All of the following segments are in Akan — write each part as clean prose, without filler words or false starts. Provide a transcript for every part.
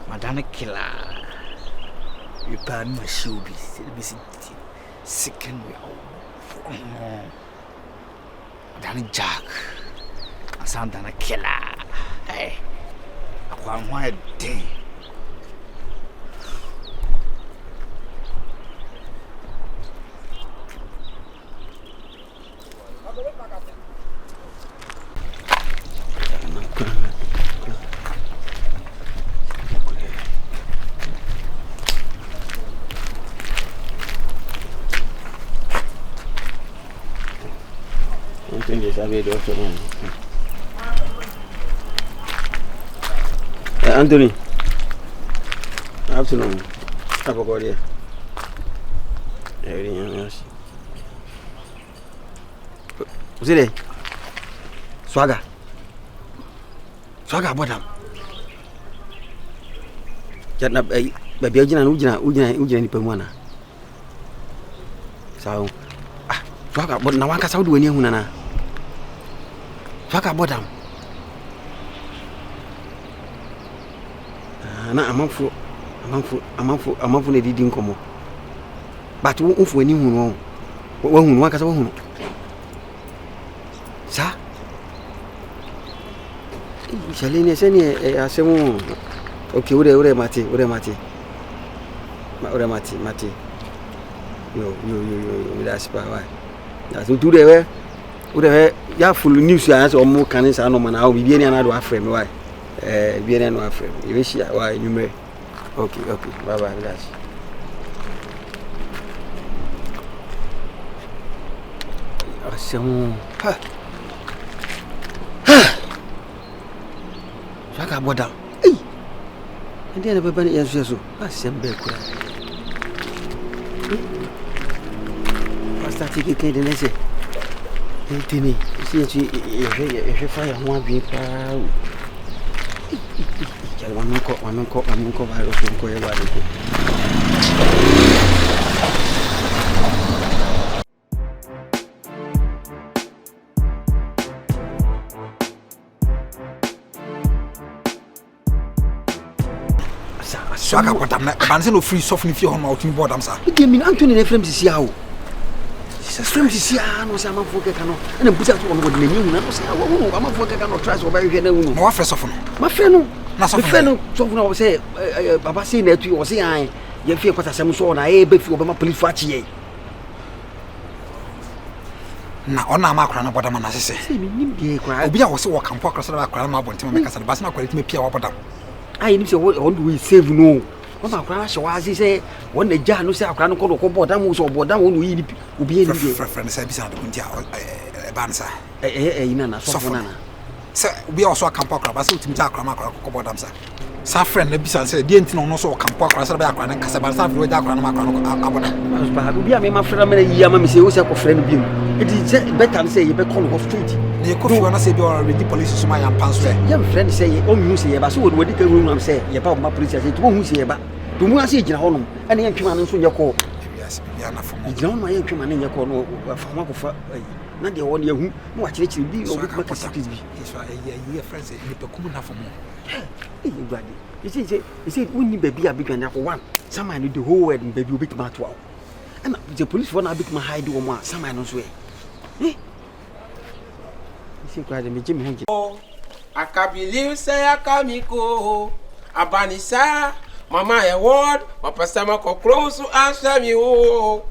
Madonna killer. You burn my shoe be second way. Madonna Jack. I sound Dana killer. Hey. I want my day. Anthony, afternoon. Have a good day. Everything else. What's it? Swagger, bottom. Jangan baby ujian di pemuana. So, Swagger, but nawang kasau dua ni hunana. Swagger bottom. Na amanfo ne didi nkomo but wo mfo ani hunu wo hunu akasa wo hunu sa shale ne se ne asemu okay ure mate yo that's pa why that's do there we ya full news ya so mo kan sa no mana o bibie ne na do afrem why bien no afrem you see why you may okay bye guys asemu Swagger boda ndi na baba ne yesu asembe kwa pastor tiki kende nese ntini si je fire mo bi pa Wamenko bado tunko yewa diko. Swagger bottom na banse no free soft ni fi hon ma otun bottom sa. Ide min Anthony na frame sisi awo. Frame sisi no sa amafo keka no. Na busa to no de nyi na no sa wo amafo keka no trust wo ba hwe na unu. Ma wa fresh soft no. Ma frame no. Na soft no soft no say baba say na tu wo say an ye fi kwata sam so na e be fi wo ba ma police fa chi ye. Na ona ma akra na bottom na sese. Say mi nim de kwa. Obi a wo se wo kampo akra so na akra ma bontima me kasa ba se na akra ti me pia wo bottom. Ai ni se wo do we save no. What my crash was say when the jar no say akra no ko boda mu so boda wo no yi obi eni de friend say bisa do ntia bansa ina na so fona na say obi also akampo akra ba say utimi ta akra ma akra ko boda msa sa friend na bisa say die ntino no so akampo akra say ba akra na kasa ba sa friend da akra na ma akra no aboda ba obi a me ma friend me yi ama me say wo say ko friend bi mu it is better say you be call of street na ko fi na say be already police so ma yam panso ya friend say o mu say ba so wo di ka ru no am say ye ba ma police say to hu say ba to mu ase gina honom ene ya ntwema no so nye ko yes ya na fo mo gina honom ya ntwema ne nye ko no fa ma ko fa na de won ye hu na wa chire bi no bi make secret bi yes fa ye friends ni pe kum na for mo eh Ewurade you say we need baby abidwan akọ one Samuel no the whole world baby obit ma to awo and the police for na bit ma hide wo mo a Samuel no so eh you say me jimi ho I can believe say I can go abanisa mama a word papa sama ko close to answer me oh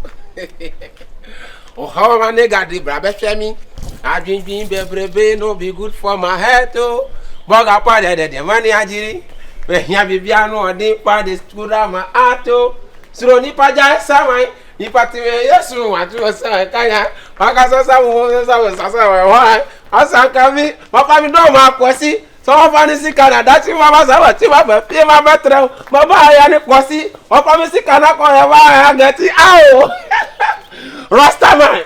oh how my nigga the brabe femi I drink bebrebe no be good for my head oh boga pa de money ajiri we hia bibia no odi pa the skura ma ato suro ni pa ja samai ni pati me yesu watu sa kaya paka sa wa asa kami papa mi do ma kosi so fa ni si Canada ti ma ba sa ti ma ba pe ma ba tre ma ba ya ni kosi papa mi si Canada ko ya ba ya geti awo Rastaman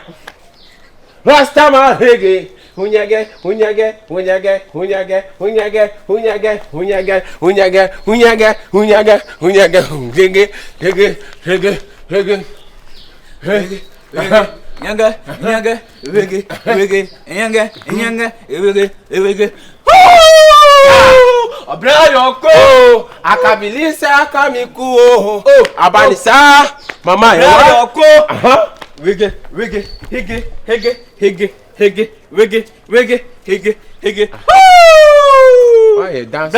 hege hunyage Abrayoko akabilisa akamiku abanisa mama yoko wege why dance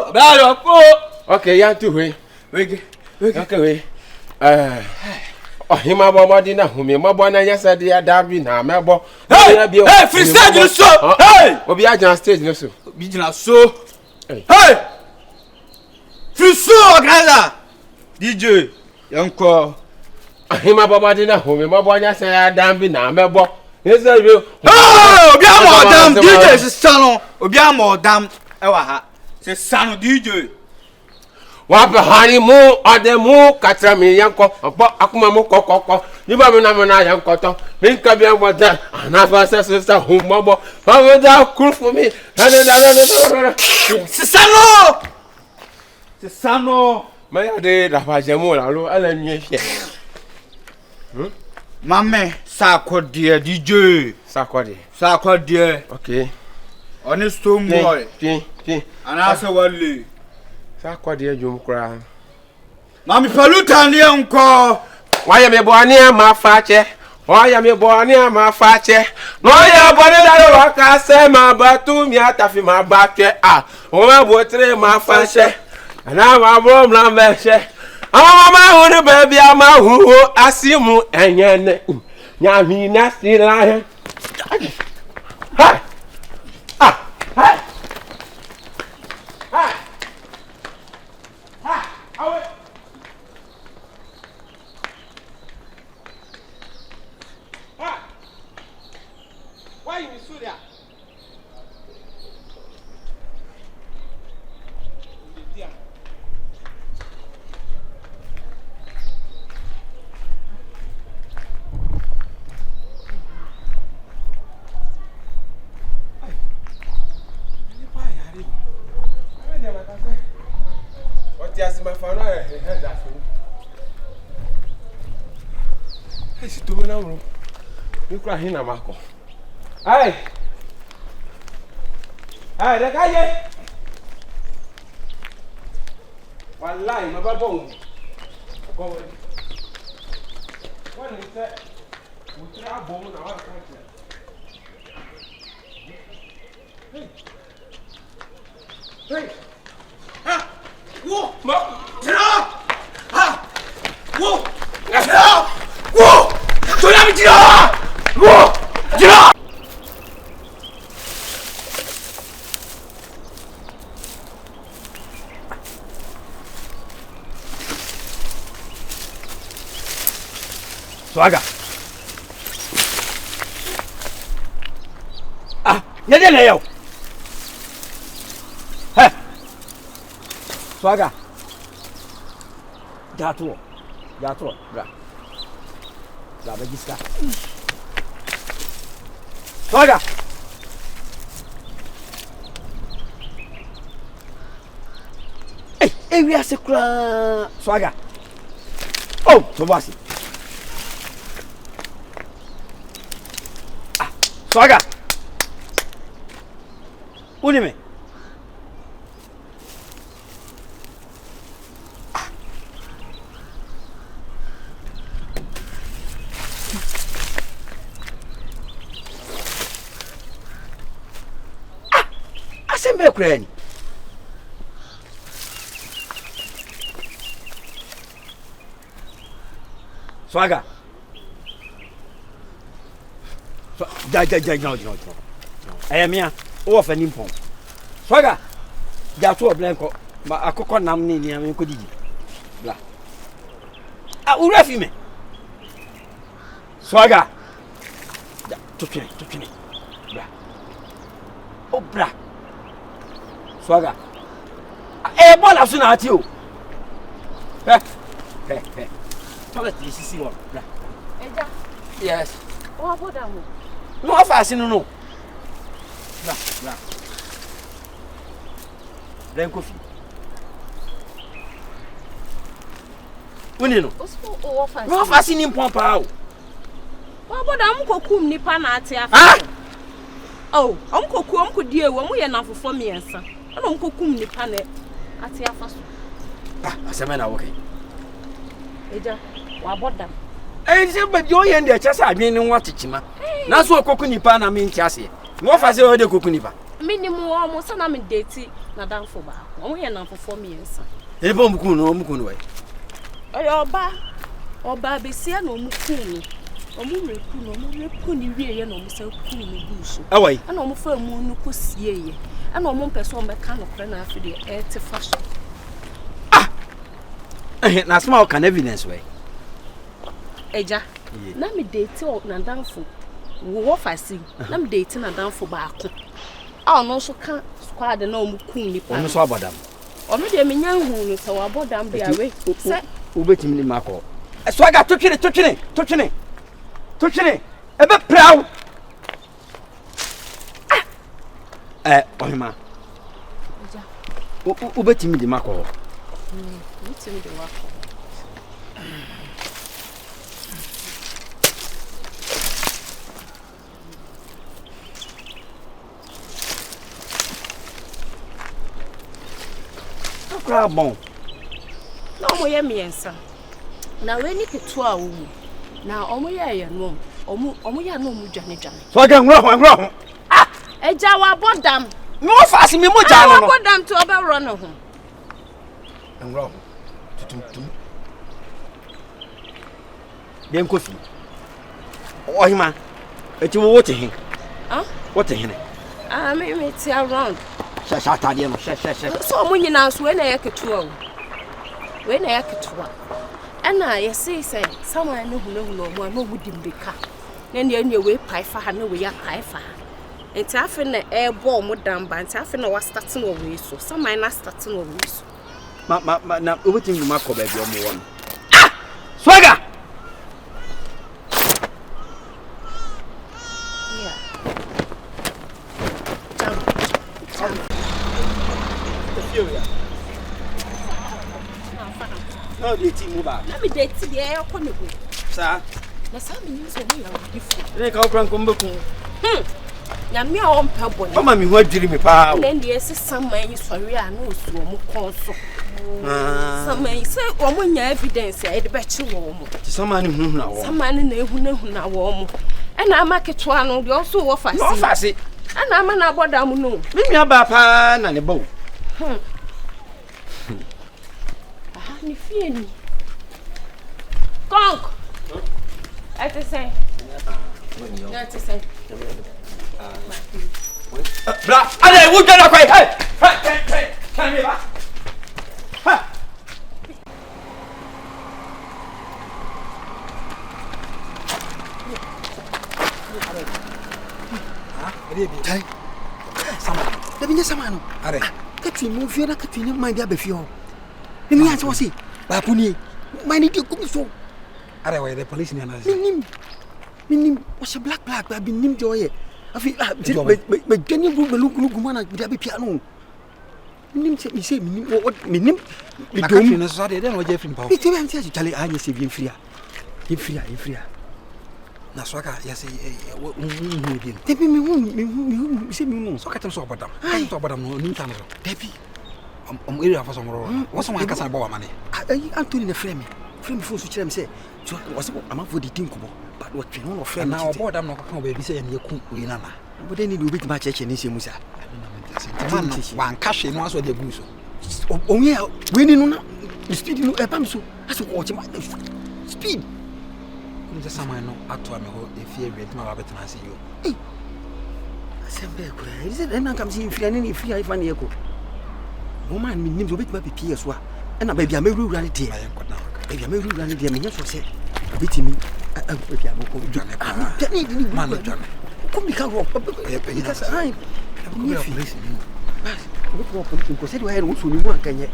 Abrayoko okay ya tu we wege okay we hima bo di na humi mo bo na yasa di adabi na mebo hey free stage no so hey obi agent stage no so obi gina so hey free so organizer DJ yanko hima bo di na humi mo bo nya sa adabi na mebo yesa bi obi amodam DJ se sano obi amodam e wa ha se sano DJ wa bahani mu ademu katra mi yanko opo akuma mu kokoko ni ba mi na yanko to mi ka bi mo da na fa se hu mobo fa mo da cool for me se sano me ya de da fa jemu la lo ala nyi hie mame sakodie DJ sakodie okay oni stone boy tin ana se wale sakodie jom kra mami paluta ni enko waya me bo ani ma fa che oya me bo ani ma fa che no ya bo ni da wa ka se ma ba tu mi atafi ma ba che o ma bo tre ma fa che ana ma bo mla me che ama ma hu ni baby ama hu asimu enyene nya mi na si la he why you Surya Yes, my father had that. I see two now. You cry in a marco. Hey, the guy. One line, my baboon. Go away. What is that? We try bone our country. Hey. Whoa! Whoa! Whoa! Don't let me tira! Whoa! Tira! Swaga. Yede le yo. Hey. Swaga. Jatuo, bra. Bra bejiska. Swaga. Hey, we are secure. Swaga. Oh, so what's it? Swaga. Unime. Asembe kurani. Swaga. No. Ayamia, o fa nimpon. Swaga. Ja to oblenko, ma akoko nam ni ni am ko digi. Bla. Ah, ura fi me. Swaga. Ja, tukine. Bla. O bra. Swaga. Bola so na ati o. He. Toilet is see one. Bla. Eja. Yes. O aboda mo. No afasi no. Bla. Then coffee. Woni no. O ofasi. No afasi ni mpompa o. O aboda mo kokum nipa na ate afa. Oh, am kodie wo mo ye na fofo miensa. Na mo kokum nipa na ate afa so. Asema na woke. Eja, wa aboda. Se ba jo ye nde cha sa adwen ni nwa chichima. Na so okoku nipa na me nti ase. No afasi o de koku nipa. Minimum o mo sana me date na danfo ba. O mo ye na fofo miensa. E bo mukun no wai. Oyo oba besia na omukun ni. Omu ni wie ye na omu se ku ni buso. Awai. Ana omu fa mu no kosie ye. Ana omu mpese o meka no kre na afi de te fa so. Na asma o kan evidence wai. Eja. Na me date o na danfo. Wo fasi. Na me date na danfo ba ako. A no so ka squad na omu kun ni pa. Omu so abodam. Omu de me nya hu no se wa abodam bia we. Se ubetimi ni mako. Swaga tukine. Ebe proud. Ohima. Eja. Ubetimi di mako. Ubetimi di wako. Bon. Na omo ye miensa. Na we ni ketu a wo. Na omo ye no. Omo ya no mu dwane. So ga ngro. Eja wa bodam. No fast me mo ja no. Wa bodam to oba ro no ho. Ngro. Tutum. Dem kofi. Ohima. Eti wo wote hin. Wote hin. Me ti around. Sha tade no. Sha. So omo nyina so we na ye ketu a wo. We na ye ketu a. Ana ye say someone no hu mo no mudi mbeka. Na ne we pai fa ha na we ya pai fa. Enti afi na ebo mo damba, enti afi na wa start no we so. Someone na start no we so. Ma na obetim ma ko ba bi o mo won. Swaga. Yeah. No, the team move back. Let me date the air on the go. Sir. Na sabi ni so we are different. They ka okran ko mbeku. Na me a on pabo. Mama mi ho adwiri me pa. Na ndi ese saman yi sori a na osu o mu kon so. Saman say o mu nya evidence e de be chi wo mu. Ti saman ni hunhuna wo. Saman na ehuna wo mu. E na amaketo anu de oso wo fasi. No fasi. Ana ama na aboda mu no. Me mi aba pa na ne bo. Ni fie ni. Konk. Ate say. Ate say. Bra, ale wo gana kwai. Hey. Kan me ba. Ha. Tai. Sama. Da binya sama no. Are. Ka twi mu fie na ka twi ni man dia ba fie ho. Ni ya so si. Ba puni. Man di ko so. Are we the police ni ana. Minim. O se black ba binim de oye. Afi be gani bu lu mana dia be pia no. Minim se minim minim. Bi dom na so de no je film pa. Bi te be anti chale anye se bien fria. Infria. Na swaka yes wo bi. Debi me se me no. So katem so obodam. Katem so obodam no nim tan so. Debi. Area for some ro. Wo so man kasa ba wa mane. Anthony na frame me. Frame phone so kire me say so was am for the team ko but what twen no frame na obodam no ka ba bi say na yaku uri na na. But then you bit ma cheche ni se musa. Man wan ka hwe no aso de gu so. Onye we ni no na speed no e pam so. Aso ko che ma speed. Ni just someone no ato me ho e fie wi ma ba betena se yo. Asembe ko e se na kam si fie ni fie ai fa ni eko. Woman mi nim so bit ma pipie so a. E na ba bia me wura ni de. Baby, I'm really running there. Me just say, "Biti me, baby, I'm going to do it." Tell me, man, come the car up. Because I'm going to face me. What more politician? Because I had also new one. Can you?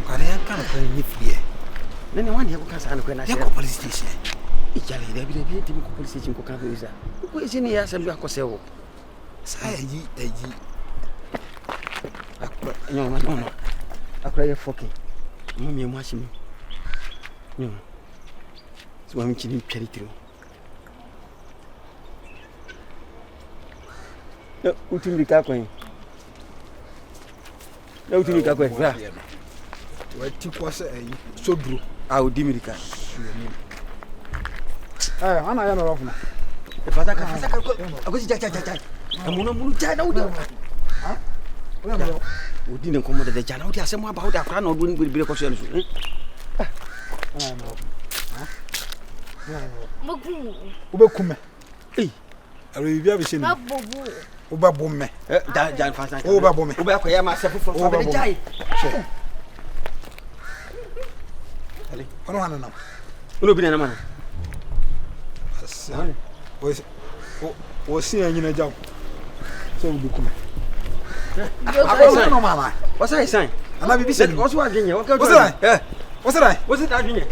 Kaya kana kwa ni free. Nani wani yako kasa anakwenda na shida. Police station. Ijale ile bila timu kwa police station kwa kabisa. Uko chini ya assembly yako sewo. Sasa eji. No. Akura ye foke. Mami mwashi mi. No. So mami chini peri tiro. No, utumika kwa. No utumika kwa. Ya. Wa tikwa se sodro. Udimirika. Ana ya no rofuna. Fataka. Agosi cha. Amuna mulu cha na udi. Ha? Udi ne komo de cha na udi asemo aba udi akra na odu ni bire ko so enso. Obekum. Ari bia be sheni. Babobu. Obabom me. Jan fasa. Obabom me. Oba koya ma sefu fo fa be jai. Ali. Ono hanu na. Uno bi na mana. Asa. O si anyina jaw. So obekum. No mama. What's that sign? Ana bibi sheni. What's what again? What's that? What's that? What's it again?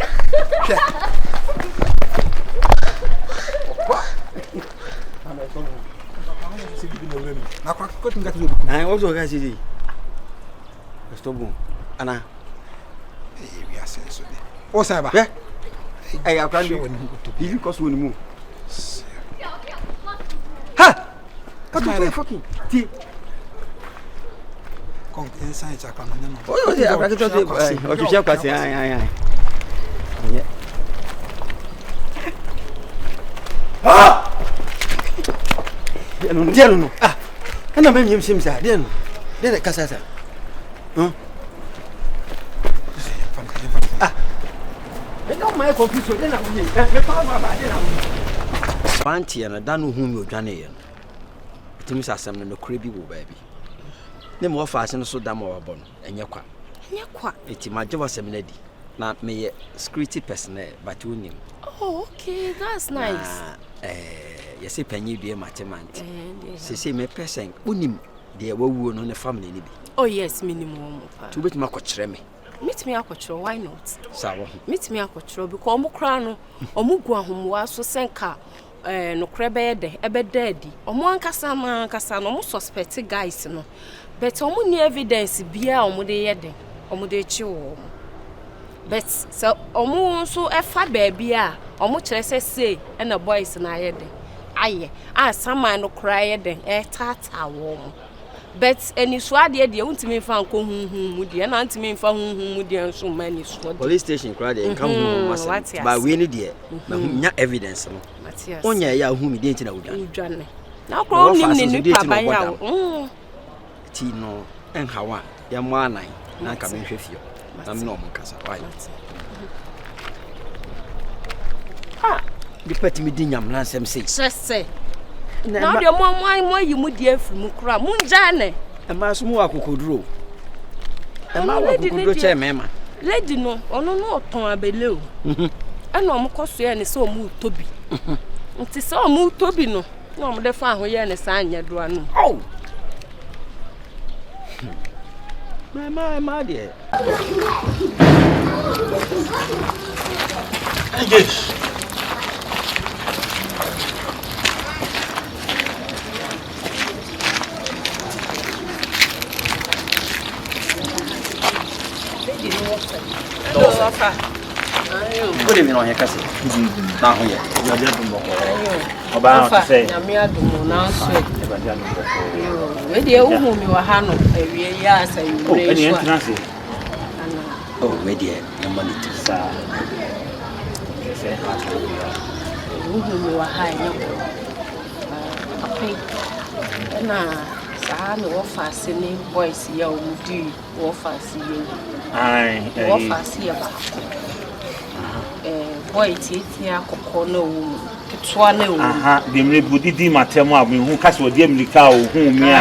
Na kwa ko tinga tuzo buku. Ai ozo ga sisi. Stop. Ana. We are saying so. O sa ba. Ai akwa ndi. Ili ko so ni mu. Ha! What the fucking? Ti. Kon inside cha kwa nanya no. O ti akwa to ti. O ti sha kwa si ai. Yeah. Ah! Dia no. Ah. Ana me nyim sim sa. Dia no. Dia kasa sa. Ah. Ena mai confusion dia na uni. Me pa ba dia na uni. Panti na danu hu mi odwane ye. Timi sa asem no kure bi wo ba bi. Ne mo fa ase no so da ma wa bo no. Enye kwa. Eti ma je wasem na di. Na me ye security personnel but unim. Oh, okay, that's nice. Yes, a penny be a matemant. Say, me person, unim, dear, woo no the family. Oh, yes, minimum. To bit my coach me. Meet me a control, why not? Sawa. Meet me a control because Mokrano or Mugua whom was so senka, no crebe, ebe daddy, or one Casama, almost suspected guys, no. But only evidence be a mude yede, or mude chew. But so, so a fat baby, or much less say, and a boys and I had. Aye, some man no cry then, tata warm. But any swad yet, you want me found whom would you and me found whom would you so many sword. Police station cried and come home, but we need dear, not evidence. Only ya whom he didn't know. Now, call him in the Tino and Hawa, Yamana, not coming with you. I'm no more casa. Ah. The petty me dinyam lansem say. Say. Now the more you would dear from Mukra, Munjane. A mass more akokodro. A ma akokodro che mema. Lady no, no, ton abeleu. And no more cost and so moved Toby. It is so moved Toby no. No, the farm here and a sign ya drone. Oh. My dear. Engage. Hello, Alpha. Good evening on your cousin. Now, here. You are just a book. About to say, I'm here to announce it. Where the old woman you were handled, a real yes, and you any entrance? Oh, where dear, no money to say. You were high. No offers any boys, you do offers you. I offers here. Boy, it's here, no. The Mibudi Matema, who cast with them the cow, whom me,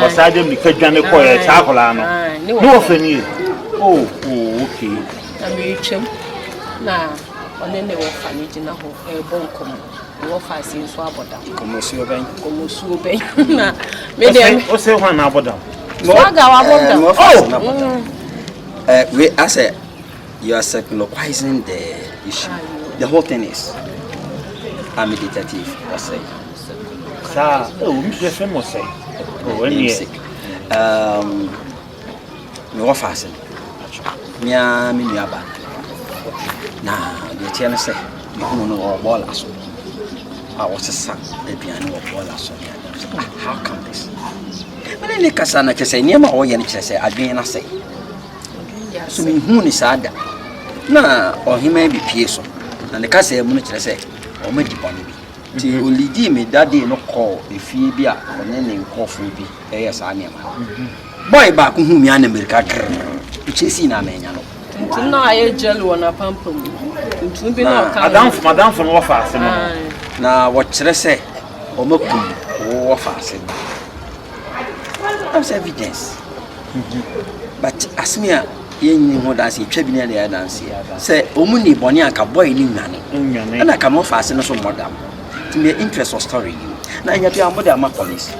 or side them the Kajan Coy, Chacolano. No offering. Oh, okay. I'm rich. Now, on any orphanage in a bone common. Offers in Swabada. Como se bem. Como se bem. Maybe I say one about them. We I said you are secularizing the issue. The whole thing is I'm a detective, I say. Sir, oh, Mr. Famous say. Oh, any sick. No fasten. Mia Minyaba. Now, the channel say, you know, ballers. I was a son, a piano ballers. How come this? But then the Cassana can say, near my own, say, I didn't say. So, who is sad? Now, or he may be Pearson. And the Cassa Munich say, or maybe Bonnie. Till only me that day no call if he be or any coffee be. Yes, I am. Boy back whom you America, which is in a man. No, I jelly on a pumpkin. Madame from Waffles. Now, what should I say? Omoku, Waffles. That's evidence. But as me, you know, that's a tribunal there dance here. Say, Omuni Boniaca boy in money. And I come off as no madam. To me, interest of story. Now, you have mother, my police.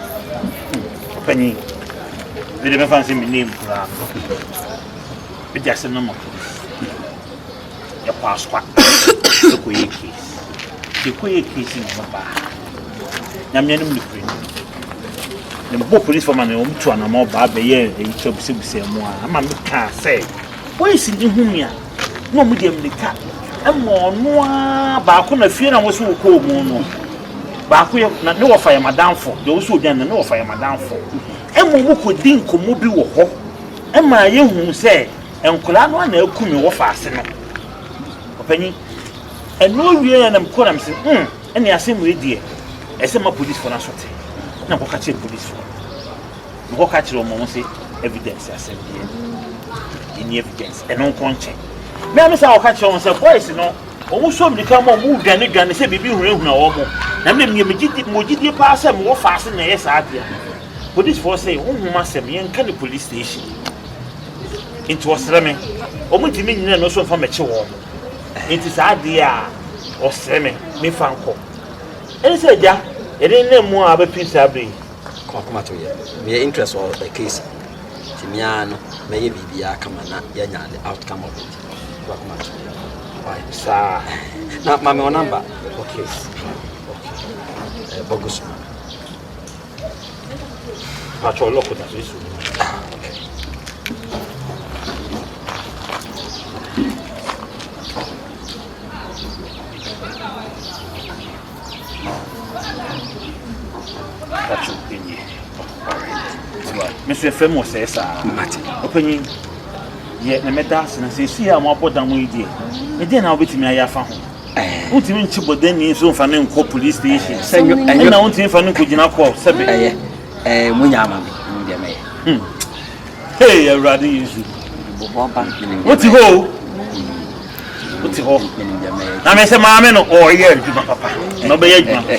Penny, they never fancy me name. But just a number. Your passport. The quick case. The quick case in Papa. Yamian Lupin. The book police for my own to an more bad year, a job say more. A man can't say. Why is it in Humia? No medium the cat. And more, but I couldn't fear I was so cold. But I know if I am a downfall. Those who then know if I am a downfall. And who could think of mobile or and my young who say, and Colano and El Kumi were fastened. Penny, and no real and I'm calling saying, and the same way, dear. As a police for us. Now, what catch police for? What catch your mom say evidence, I said, in evidence, and no conscience. Mamma, I'll catch on myself, boys, you know. Almost so become more moved than again, say, be real no more. And then you Mojidi pass and more fast than yes, I did. Police for say, oh, Master, me and can the police station. It was Remy. Almost mean no so from a chill. It is idea or Semi, me fanco. And he said, yeah, it ain't more of a piece of be. We are interested in the case. Timiano, maybe be a command, the outcome of it. Why, sir? Not my number. Okay. Bogus. But you're local at this. Mr. Famous says, opening yet the medals and say, see, I'm up with them with you. And then I'll be to me. I found what you mean to but then is so funny police station. And I want to find Kujina call, Sabi. Hey, I'm rather easy. What's the hole? What's the hole? I may say, Mamma, or yeah, Papa. Nobody.